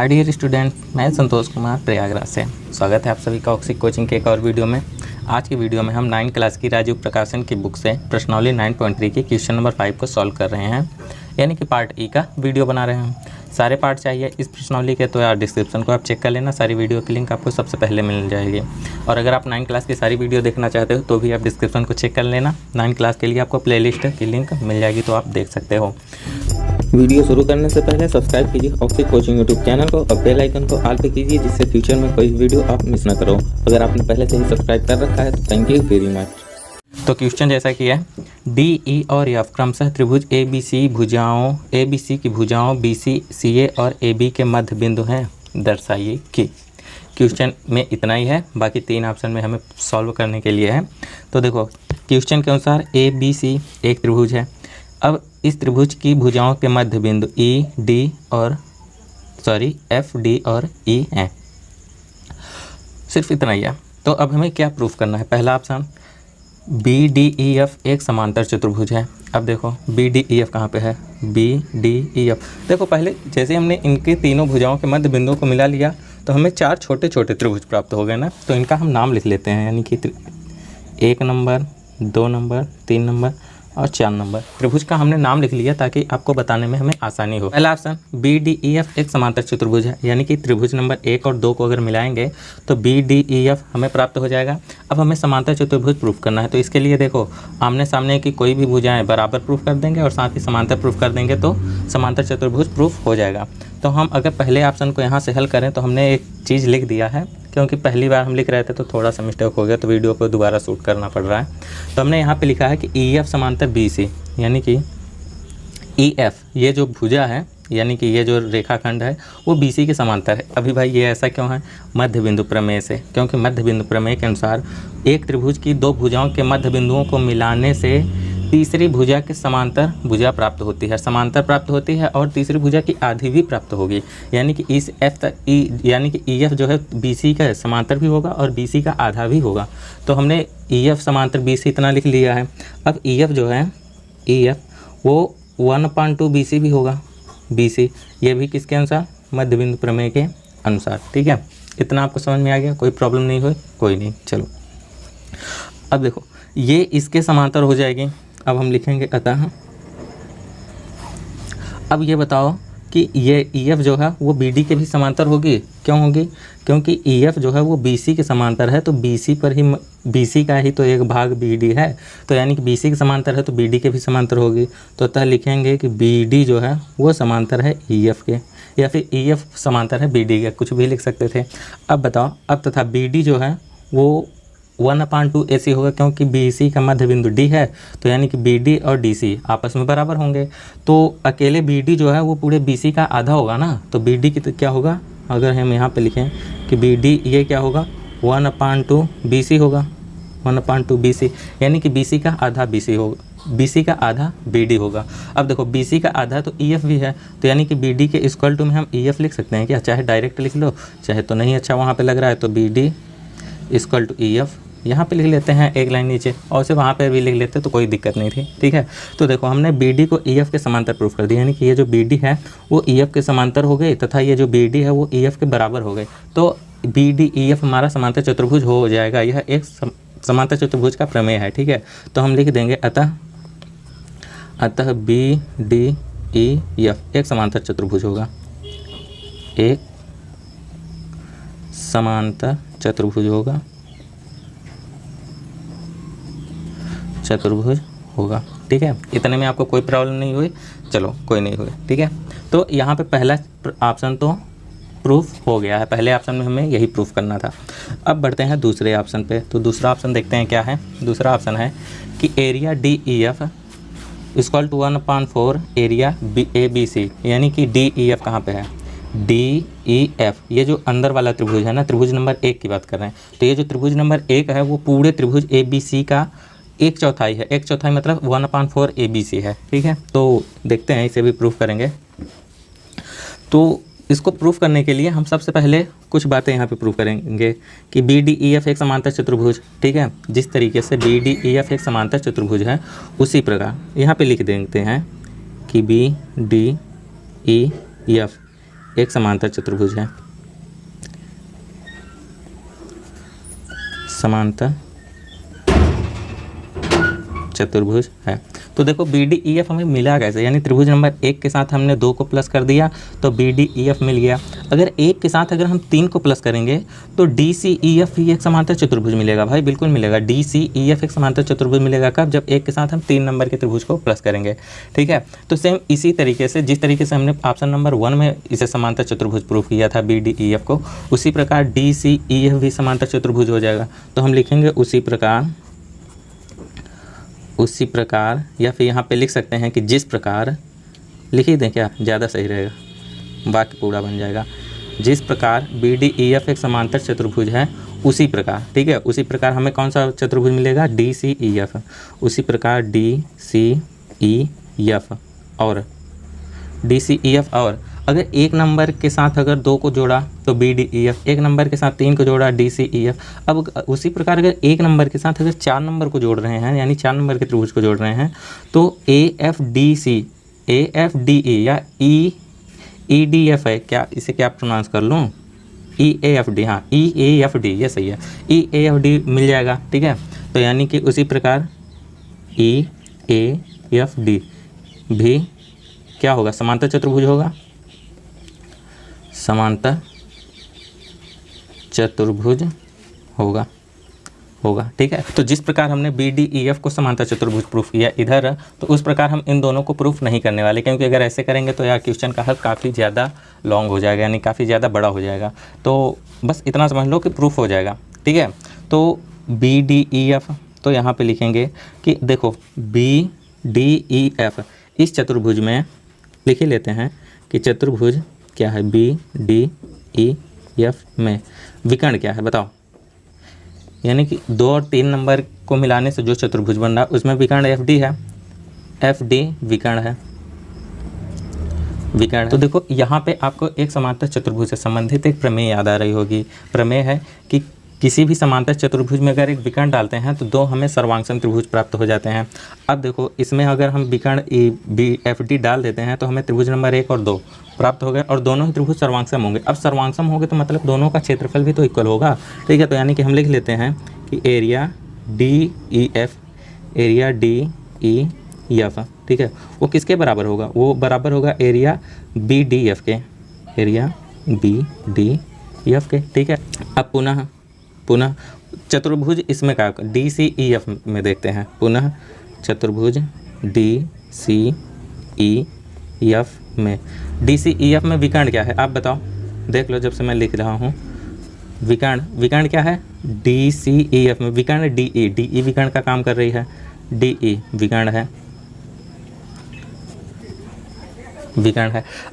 Hi dear student, मैं संतोष कुमार प्रयागराज से स्वागत है आप सभी का ऑक्सिक कोचिंग के एक और वीडियो में। आज की वीडियो में हम 9th क्लास की राजीव प्रकाशन की बुक से प्रश्नावली 9.3 की क्वेश्चन नंबर 5 को सॉल्व कर रहे हैं, यानी कि पार्ट ई का वीडियो बना रहे हैं। सारे पार्ट चाहिए इस प्रश्नावली के तो यार डिस्क्रिप्शन को आप चेक कर लेना, सारी वीडियो की लिंक आपको सबसे पहले मिल जाएगी। और अगर आप 9th क्लास की सारी वीडियो देखना चाहते हो तो भी आप डिस्क्रिप्शन को चेक कर लेना, 9th क्लास के लिए आपको प्लेलिस्ट की लिंक मिल जाएगी तो आप देख सकते हो। वीडियो शुरू करने से पहले सब्सक्राइब कीजिए ऑक्सिक कोचिंग यूट्यूब चैनल को और बेल आइकन को ऑल पे कीजिए, जिससे फ्यूचर में कोई वीडियो आप मिस ना करो। अगर आपने पहले से ही सब्सक्राइब कर रखा है तो थैंक यू वेरी मच। तो क्वेश्चन जैसा कि है, डी ई और एफ क्रमशः त्रिभुज ए बी सी की भुजाओं बी सी सी ए और ए बी के मध्य बिंदु हैं, दर्शाइए कि। क्वेश्चन में इतना ही है, बाकी 3 ऑप्शन में हमें सॉल्व करने के लिए है। तो देखो क्वेश्चन के अनुसार ए बी सी एक त्रिभुज है। अब इस त्रिभुज की भुजाओं के मध्य बिंदु एफ डी और ई हैं, सिर्फ इतना ही है। तो अब हमें क्या प्रूफ करना है? पहला option B D E F एक समांतर चतुर्भुज है। अब देखो बी डी ई एफ कहाँ पे है? B D E F. देखो पहले जैसे हमने इनके तीनों भुजाओं के मध्य बिंदुओं को मिला लिया तो हमें 4 छोटे छोटे त्रिभुज प्राप्त हो गए ना। तो इनका हम नाम लिख लेते हैं, यानी कि 1 नंबर, 2 नंबर, 3 नंबर और 4 नंबर त्रिभुज का हमने नाम लिख लिया ताकि आपको बताने में हमें आसानी हो। पहला option B D E F एक समांतर चतुर्भुज है, यानी कि त्रिभुज नंबर 1 और 2 को अगर मिलाएंगे तो बी डी ई एफ हमें प्राप्त हो जाएगा। अब हमें समांतर चतुर्भुज प्रूफ करना है, तो इसके लिए देखो आमने सामने की कोई भी भुजाएं बराबर प्रूफ कर देंगे और साथ ही समांतर प्रूफ कर देंगे तो समांतर चतुर्भुज प्रूफ हो जाएगा। तो हम अगर पहले ऑप्शन को यहाँ से हल करें तो हमने एक चीज़ लिख दिया है, क्योंकि पहली बार हम लिख रहे थे तो थोड़ा सा मिस्टेक हो गया, तो वीडियो को दोबारा शूट करना पड़ रहा है। तो हमने यहाँ पे लिखा है कि ई एफ समांतर बी सी, यानी कि ई एफ ये जो भुजा है, यानी कि ये जो रेखाखंड है वो बी सी के समांतर है। अभी भाई ये ऐसा क्यों है? मध्य बिंदु प्रमेय से, क्योंकि मध्य बिंदु प्रमेय के अनुसार एक त्रिभुज की 2 भुजाओं के मध्य बिंदुओं को मिलाने से तीसरी भुजा के समांतर भुजा प्राप्त होती है, समांतर प्राप्त होती है और तीसरी भुजा की आधी भी प्राप्त होगी, यानी कि इस एफ तक यानी कि ई एफ जो है बी सी का समांतर भी होगा और बी सी का आधा भी होगा। तो हमने ई एफ समांतर बी सी इतना लिख लिया है। अब ई एफ जो है, ई एफ वो 1/2 बी सी भी होगा, बी सी ये भी किसके अनुसार? मध्य बिंदु प्रमेय के अनुसार। ठीक है, इतना आपको समझ में आ गया? कोई प्रॉब्लम नहीं हुई? कोई नहीं। चलो अब देखो ये इसके समांतर हो जाएगी। अब हम लिखेंगे अतः, अब ये बताओ कि ये ई एफ जो है वो बी डी के भी समांतर होगी। क्यों होगी? क्योंकि ई एफ जो है वो बी सी के समांतर है, तो बी सी पर ही बी सी का ही तो एक भाग बी डी है, तो यानी कि बी सी के समांतर है तो बी डी के भी समांतर होगी। तो अतः लिखेंगे कि बी डी जो है वो समांतर है ई एफ के, या फिर ई एफ समांतर है बी डी के, कुछ भी लिख सकते थे। अब बताओ, अब तथा बी डी जो है वो 1/2 AC होगा, क्योंकि BC का मध्य बिंदु D है, तो यानी कि BD और DC आपस में बराबर होंगे। तो अकेले BD जो है वो पूरे BC का आधा होगा ना, तो BD की तो क्या होगा? अगर हम यहाँ पे लिखें कि BD ये क्या होगा? 1/2 BC होगा, 1/2 BC, यानी कि BC का आधा BC होगा, BC का आधा BD होगा। अब देखो BC का आधा तो EF भी है, तो यानी कि BD के इक्वल टू में हम EF लिख सकते हैं क्या? चाहे डायरेक्ट लिख लो, चाहे तो नहीं अच्छा वहाँ पे लग रहा है तो BD इक्वल टू EF यहाँ पे लिख लेते हैं एक लाइन नीचे, और से वहाँ पे भी लिख लेते तो कोई दिक्कत नहीं थी। ठीक है, तो देखो हमने BD को EF के समांतर प्रूफ कर दिया, यानी कि ये जो BD है वो EF के समांतर हो गई तथा ये जो BD है वो EF के बराबर हो गए। तो BD EF हमारा समांतर चतुर्भुज हो जाएगा। यह एक समांतर चतुर्भुज का प्रमेय है। ठीक है, तो हम लिख देंगे अतः BDEF एक समांतर चतुर्भुज होगा, एक समांतर चतुर्भुज होगा, चतुर्भुज होगा। ठीक है, इतने में आपको कोई प्रॉब्लम नहीं हुई? चलो कोई नहीं हुई। ठीक है, तो यहाँ पे पहला ऑप्शन तो प्रूफ हो गया है, पहले ऑप्शन में हमें यही प्रूफ करना था। अब बढ़ते हैं दूसरे ऑप्शन पे। तो दूसरा ऑप्शन देखते हैं क्या है। दूसरा ऑप्शन है कि area D E F equal to 1/4 area A B C, यानी कि डी ई एफ कहाँ पे है? डी ई एफ ये जो अंदर वाला त्रिभुज है ना, त्रिभुज नंबर 1 की बात कर रहे हैं, तो ये जो त्रिभुज नंबर 1 है वो पूरे त्रिभुज ए बी सी का 1/4 है। 1/4 मतलब 1/4 ABC है। ठीक है, तो देखते हैं इसे भी प्रूफ करेंगे। तो इसको प्रूफ करने के लिए हम सबसे पहले कुछ बातें यहाँ पे प्रूफ करेंगे कि BDEF एक समांतर चतुर्भुज। ठीक है, जिस तरीके से BDEF एक समांतर चतुर्भुज है उसी प्रकार यहाँ पे लिख देते हैं कि BDEF एक समांतर चतुर्भुज है, समांतर चतुर्भुज है। तो देखो बी डी ई एफ हमें मिला कैसे, यानी त्रिभुज नंबर 1 के साथ हमने 2 को प्लस कर दिया तो बी डी ई एफ मिल गया। अगर 1 के साथ अगर हम 3 को प्लस करेंगे तो डी सी ई एफ भी एक समांतर चतुर्भुज मिलेगा भाई, बिल्कुल मिलेगा। डी सी ई एफ एक समांतर चतुर्भुज मिलेगा कब, जब 1 के साथ हम 3 नंबर के त्रिभुज को प्लस करेंगे, ठीक है। तो सेम इसी तरीके से जिस तरीके से हमने ऑप्शन नंबर 1 में इसे समांतर चतुर्भुज प्रूफ किया था बी डी ई एफ को, उसी प्रकार डी सी ई एफ भी समांतर चतुर्भुज हो जाएगा। तो हम लिखेंगे उसी प्रकार, या फिर यहाँ पे लिख सकते हैं कि जिस प्रकार, लिख ही दें क्या, ज़्यादा सही रहेगा, वाक्य पूरा बन जाएगा। जिस प्रकार बी डी ई एफ एक समांतर चतुर्भुज है उसी प्रकार, ठीक है, उसी प्रकार हमें कौन सा चतुर्भुज मिलेगा, डी सी ई एफ। उसी प्रकार डी सी ई एफ और डी सी ई एफ, और अगर 1 नंबर के साथ अगर 2 को जोड़ा तो B D E F, 1 number के साथ 3 को जोड़ा डी सी ई एफ। अब उसी प्रकार अगर 1 नंबर के साथ अगर 4 नंबर को जोड़ रहे हैं, यानी 4 नंबर के त्रिभुज को जोड़ रहे हैं, तो A F D C, A F D E या ई ई डी एफ है, क्या इसे क्या प्रोनाउंस कर लूँ, ई ए एफ डी, हाँ ई ए एफ डी, ये सही है, ई ए एफ डी मिल जाएगा, ठीक है। तो यानी कि उसी प्रकार ई ए एफ डी भी क्या होगा, समांतर चतुर्भुज होगा, समांतर चतुर्भुज होगा, ठीक है। तो जिस प्रकार हमने बी डी ई एफ को समांतर चतुर्भुज प्रूफ किया इधर, तो उस प्रकार हम इन दोनों को प्रूफ नहीं करने वाले, क्योंकि अगर ऐसे करेंगे तो यार क्वेश्चन का हल काफ़ी ज़्यादा लॉन्ग हो जाएगा, यानी काफ़ी ज़्यादा बड़ा हो जाएगा। तो बस इतना समझ लो कि प्रूफ हो जाएगा, ठीक है। तो बी डी ई एफ, तो यहाँ पे लिखेंगे कि देखो बी डी ई एफ इस चतुर्भुज में लिख ही लेते हैं कि चतुर्भुज क्या है, बी डी ई एफ में विकर्ण क्या है बताओ, यानी कि 2 और 3 नंबर को मिलाने से जो चतुर्भुज बन रहा है उसमें विकर्ण एफ डी है, एफ डी विकर्ण है। तो देखो यहाँ पे आपको एक समांतर चतुर्भुज से संबंधित एक प्रमेय याद आ रही होगी। प्रमेय है कि किसी भी समांतर चतुर्भुज में अगर एक विकर्ण डालते हैं तो 2 हमें सर्वांगसम त्रिभुज प्राप्त हो जाते हैं। अब देखो इसमें अगर हम विकर्ण बी एफ डी डाल देते हैं तो हमें त्रिभुज नंबर 1 और 2 प्राप्त हो गए, और दोनों ही त्रिभुज सर्वांगसम होंगे। अब सर्वांगसम होंगे तो मतलब दोनों का क्षेत्रफल भी तो इक्वल होगा, ठीक है। तो यानी कि हम लिख लेते हैं कि area D E F, area D E F, ठीक है, वो किसके बराबर होगा, वो बराबर होगा एरिया बी डी एफ के, एरिया बी डी एफ के, ठीक है। अब पुनः चतुर्भुज इसमें का डी सी ई एफ में देखते हैं, पुनः चतुर्भुज डी सी ई एफ में, डी सी ई एफ में विकर्ण क्या है आप बताओ, देख लो जब से मैं लिख रहा हूँ। विकर्ण क्या है, डी सी ई एफ में विकर्ण डी ई विकर्ण का काम कर रही है, डी ई विकर्ण है।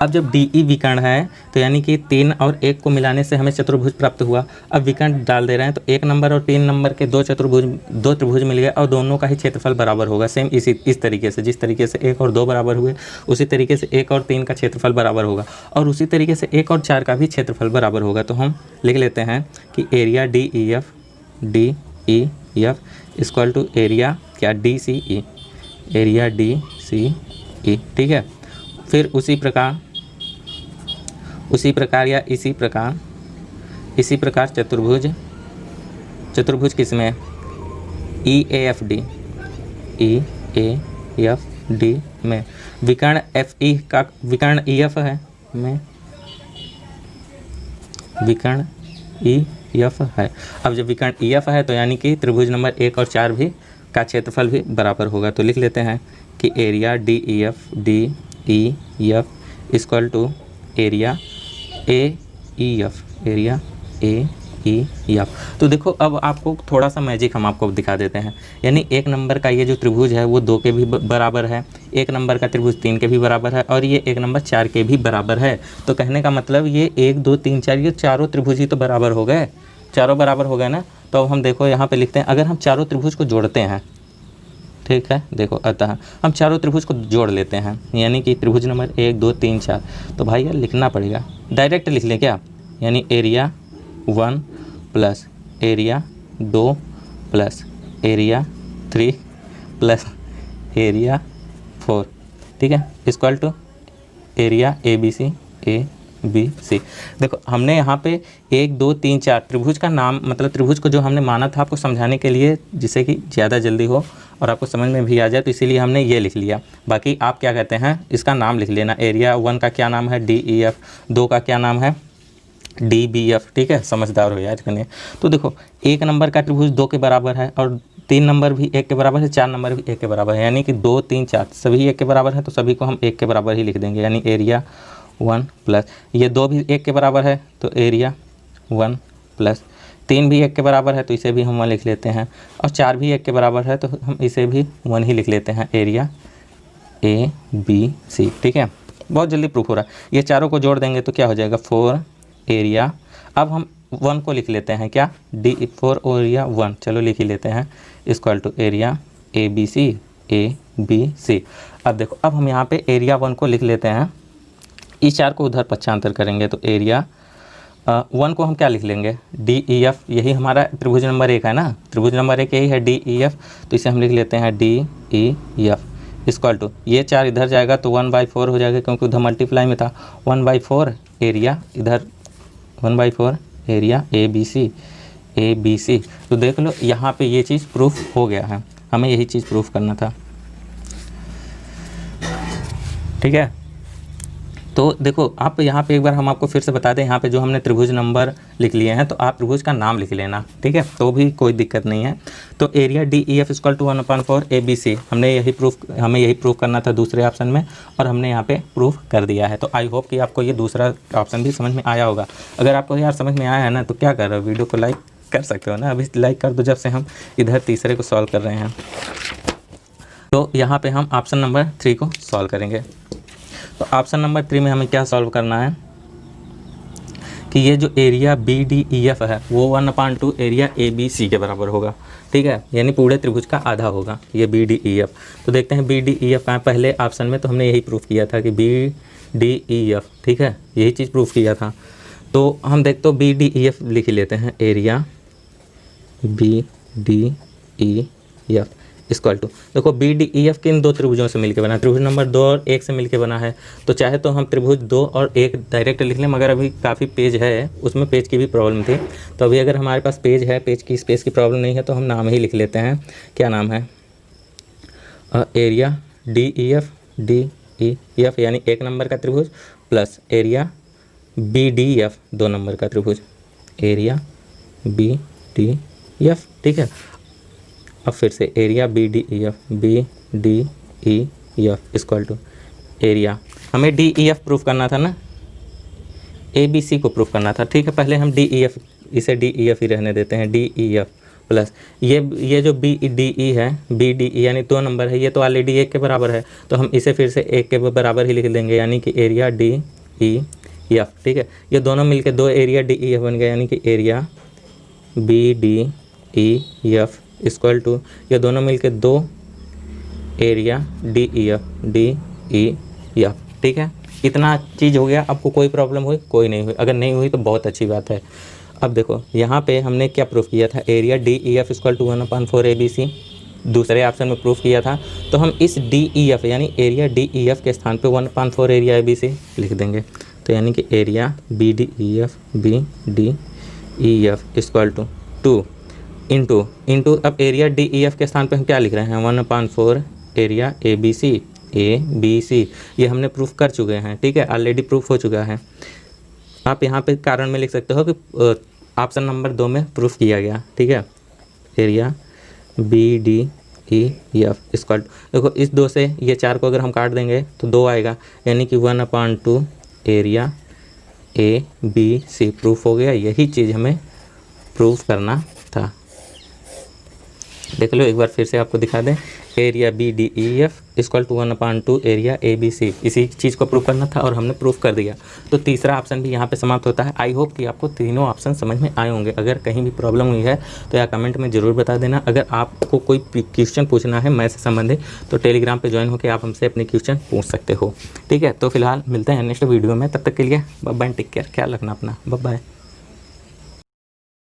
अब जब डी ई विकर्ण है तो यानी कि 3 और 1 को मिलाने से हमें चतुर्भुज प्राप्त हुआ। अब विकर्ण डाल दे रहे हैं तो 1 नंबर और 3 नंबर के 2 त्रिभुज मिल गए और दोनों का ही क्षेत्रफल बराबर होगा। सेम इस तरीके से, जिस तरीके से 1 और 2 बराबर हुए उसी तरीके से 1 और 3 का क्षेत्रफल बराबर होगा, और उसी तरीके से 1 और 4 का भी क्षेत्रफल बराबर होगा। तो हम लिख लेते हैं कि area D E F equal to area क्या, D C E, area D C E, ठीक है। फिर उसी प्रकार या इसी प्रकार चतुर्भुज किसमें, ई ए एफ डी में विकर्ण एफ ई का, विकर्ण ई एफ है में, विकर्ण ई एफ है। अब जब विकर्ण ई एफ है तो यानी कि त्रिभुज नंबर 1 और 4 भी का क्षेत्रफल भी बराबर होगा। तो लिख लेते हैं कि area D E F equal to area A E F, area A E F. तो देखो अब आपको थोड़ा सा मैजिक हम आपको दिखा देते हैं, यानी 1 नंबर का ये जो त्रिभुज है वो 2 के भी बराबर है, 1 नंबर का त्रिभुज 3 के भी बराबर है, और ये 1 नंबर 4 के भी बराबर है। तो कहने का मतलब ये 1 2 3 4 ये चारों त्रिभुज ही तो बराबर हो गए, चारों बराबर हो गए ना। तो अब हम देखो यहाँ पे लिखते हैं, अगर हम चारों त्रिभुज को जोड़ते हैं, ठीक है, देखो अतः हम चारों त्रिभुज को जोड़ लेते हैं, यानी कि त्रिभुज नंबर 1 2 3 4। तो भाई यार लिखना पड़ेगा, डायरेक्ट लिख लें क्या, यानी area 1 plus area 2 plus area 3 plus area 4, ठीक है, equal to area A B C, A B C. देखो हमने यहाँ पे 1 2 3 4 त्रिभुज का नाम, मतलब त्रिभुज को जो हमने माना था आपको समझाने के लिए, जिससे कि ज़्यादा जल्दी हो और आपको समझ में भी आ जाए, तो इसीलिए हमने ये लिख लिया। बाकी आप क्या कहते हैं, इसका नाम लिख लेना। एरिया 1 का क्या नाम है, DEF, 2 का क्या नाम है, DBF। ठीक है, समझदार हो यार कने। तो देखो 1 नंबर का त्रिभुज 2 के बराबर है और 3 नंबर भी 1 के बराबर है, 4 नंबर भी 1 के बराबर है, यानी कि 2 3 4 सभी 1 के बराबर है, तो सभी को हम 1 के बराबर ही लिख देंगे। यानी एरिया 1 प्लस ये 2 भी 1 के बराबर है तो एरिया 1 प्लस 3 भी 1 के बराबर है तो इसे भी हम 1 लिख लेते हैं, और 4 भी 1 के बराबर है तो हम इसे भी 1 ही लिख लेते हैं, एरिया ABC। ठीक है, बहुत जल्दी प्रूफ हो रहा है। ये चारों को जोड़ देंगे तो क्या हो जाएगा, 4 एरिया। अब हम 1 को लिख लेते हैं, क्या, D4 एरिया 1, चलो लिख ही लेते हैं, इक्वल टू एरिया ABC। अब देखो, अब हम यहाँ पे एरिया 1 को लिख लेते हैं, इस 4 को उधर पक्षांतर करेंगे तो एरिया 1 को हम क्या लिख लेंगे, DEF। यही हमारा त्रिभुज नंबर 1 है ना, त्रिभुज नंबर 1 यही है, DEF, तो इसे हम लिख लेते हैं DEF इक्वल टू, ये 4 इधर जाएगा तो 1/4 हो जाएगा, क्योंकि उधर मल्टीप्लाई में था। 1/4 एरिया, इधर 1/4 एरिया ABC। तो देख लो यहाँ पे ये चीज़ प्रूफ हो गया है, हमें यही चीज़ प्रूफ करना था। ठीक है, तो देखो आप यहाँ पे एक बार हम आपको फिर से बता दें, यहाँ पे जो हमने त्रिभुज नंबर लिख लिए हैं तो आप त्रिभुज का नाम लिख लेना। ठीक है, तो भी कोई दिक्कत नहीं है। तो area DEF equal to 1/4 ABC, हमें यही प्रूफ करना था दूसरे ऑप्शन में, और हमने यहाँ पे प्रूफ कर दिया है। तो आई होप कि आपको ये दूसरा ऑप्शन भी समझ में आया होगा। अगर आपको यार समझ में आया है ना, तो क्या कर रहे हो, वीडियो को लाइक कर सकते हो ना, अभी लाइक कर दो जब से हम इधर तीसरे को सॉल्व कर रहे हैं। तो यहाँ पर हम ऑप्शन नंबर 3 को सॉल्व करेंगे। तो ऑप्शन नंबर 3 में हमें क्या सॉल्व करना है कि ये जो एरिया BDEF है वो 1/2 एरिया ABC के बराबर होगा। ठीक है, यानी पूरे त्रिभुज का आधा होगा ये BDEF। तो देखते हैं BDEF कहाँ, पहले ऑप्शन में तो हमने यही प्रूफ किया था कि BDEF। ठीक है, यही चीज़ प्रूफ किया था। तो हम देखते हो BDEF लिख लेते हैं, एरिया BDEF इक्वल टू, देखो BDEF किन 2 त्रिभुजों से मिलकर बना है, त्रिभुज नंबर 2 और 1 से मिलकर बना है। तो चाहे तो हम त्रिभुज 2 और 1 डायरेक्ट लिख लें, मगर अभी काफ़ी पेज है, उसमें पेज की भी प्रॉब्लम थी। तो अभी अगर हमारे पास पेज है, पेज की स्पेस की प्रॉब्लम नहीं है, तो हम नाम ही लिख लेते हैं। क्या नाम है, एरिया DEF यानी 1 नंबर का त्रिभुज प्लस एरिया BDF 2 नंबर का त्रिभुज, एरिया BDF। ठीक है, अब फिर से area BDEF equal to area, हमें DEF प्रूफ करना था ना, ABC को प्रूफ करना था। ठीक है, पहले हम DEF, इसे DEF ही रहने देते हैं, DEF प्लस ये जो BDE है, BDE यानी 2 नंबर है, ये तो ऑलरेडी 1 के बराबर है, तो हम इसे फिर से 1 के बराबर ही लिख देंगे, यानी कि एरिया DEF। ठीक है, ये दोनों मिलके 2 एरिया DEF बन गया, यानी कि एरिया BDEF इक्वल टू, ये दोनों मिलके 2 एरिया DEF। ठीक है, इतना चीज़ हो गया। आपको कोई प्रॉब्लम हुई, कोई नहीं हुई, अगर नहीं हुई तो बहुत अच्छी बात है। अब देखो यहाँ पे हमने क्या प्रूफ किया था, area DEF equal to 1/4 ABC, दूसरे ऑप्शन में प्रूफ किया था। तो हम इस DEF यानी एरिया DEF के स्थान पे 1/4 एरिया ABC लिख देंगे। तो यानी कि area BDEF equal to 2 into अब एरिया DEF के स्थान पे हम क्या लिख रहे हैं, 1/4 एरिया ABC। ये हमने प्रूफ कर चुके हैं। ठीक है, ऑलरेडी प्रूफ हो चुका है। आप यहाँ पे कारण में लिख सकते हो कि ऑप्शन नंबर 2 में प्रूफ किया गया। ठीक है, एरिया BDEF इक्वल टू, देखो इस 2 से ये 4 को अगर हम काट देंगे तो 2 आएगा, यानी कि 1/2 एरिया ABC प्रूफ हो गया। यही चीज़ हमें प्रूफ करना था। देख लो एक बार फिर से आपको दिखा दें, area BDEF equal to 1/2 area ABC, इसी चीज़ को प्रूफ करना था और हमने प्रूफ कर दिया। तो तीसरा ऑप्शन भी यहाँ पे समाप्त होता है। आई होप कि आपको तीनों ऑप्शन समझ में आए होंगे। अगर कहीं भी प्रॉब्लम हुई है तो या कमेंट में ज़रूर बता देना। अगर आपको कोई क्वेश्चन पूछना है मैथ से संबंधित तो टेलीग्राम पर ज्वाइन होकर आप हमसे अपने क्वेश्चन पूछ सकते हो। ठीक है, तो फिलहाल मिलते हैं नेक्स्ट वीडियो में, तब तक के लिए बाय बाय, टेक केयर, ख्याल रखना अपना, बाय बाय।